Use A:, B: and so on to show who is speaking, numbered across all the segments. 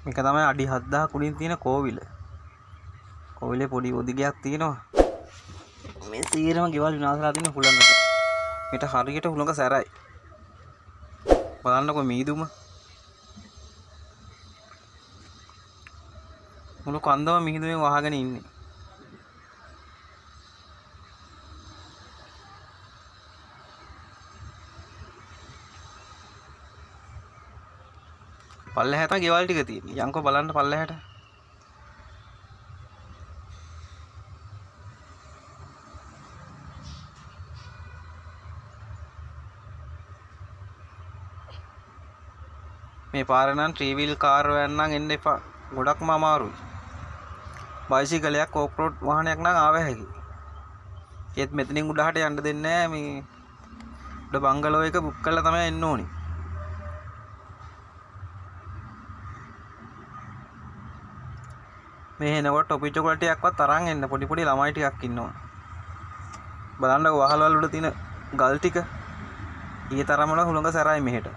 A: මේක තමයි අඩි 7000 කුඩින් තියෙන කෝවිල. කෝවිලේ පොඩි ඔදිගයක් තියෙනවා. මේ සීරම ගෙවල් විනාශලා තියෙන හුළඟට. මේට හරියට හුළඟ සැරයි. බලන්නකො මීදුම. මුළු කන්දම මිහිදුමෙන් වහගෙන ඉන්නේ. පල්ලෙහාට ගෙවල් ටික තියෙන්නේ. යන්කෝ බලන්න පල්ලෙහාට. මේ පාර නම් ට්‍රීවිල් කාර් යන්නම් එන්න එපා. ගොඩක්ම අමාරුයි. බයිසිකලයක් ඕෆ් රෝඩ් වාහනයක් නම් ආව හැකියි. ඒත් මෙතනින් උඩහට යන්න දෙන්නේ නැහැ. මේ උඩ බංගලෝ එක බුක් කරලා තමයි එන්න ඕනි. මේ එනකොට ටොපි චොකලට්ටියක්වත් අරන් එන්න පොඩි පොඩි ළමයි ටිකක් ඉන්නවා. බලන්නකො වහල්වල උඩ තියෙන ගල් ටික. ඊයේ තරමල හුළඟ සැරයි මෙහෙට.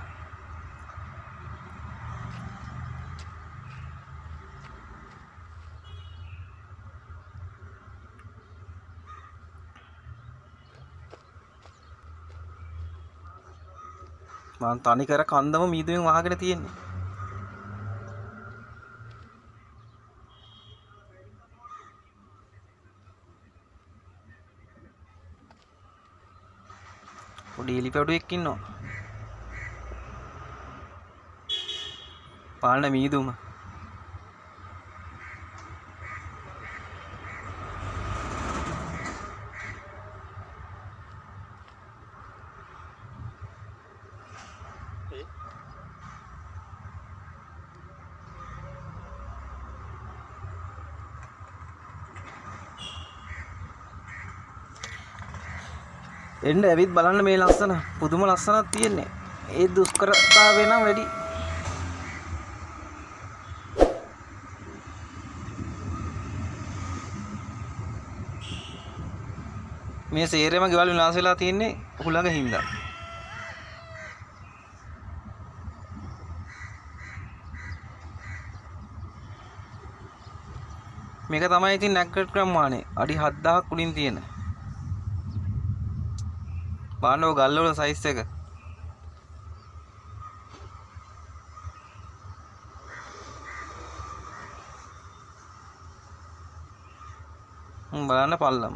A: මම තනි කර කන්දම මීදුවෙන් වහගෙන තියෙන්නේ. පොඩි එලිපැඩුවෙක් ඉන්නවා. පාලන මීදුම. එන්න ඇවිත් බලන්න මේ ලස්සන පුදුම ලස්සනක් තියෙන්නේ. ඒ දුෂ්කරතාවය නම් වැඩි. මේ සේරම ගෙවල් විනාශ වෙලා තියෙන්නේ හුළඟ හින්දා. මේක තමයි ඉතින් නැග්ගට් ග්‍රාමානේ අඩි 7000ක් උඩින් තියෙන. බලන්න ගල්වල සයිස් එක. බලන්න පල්ලම.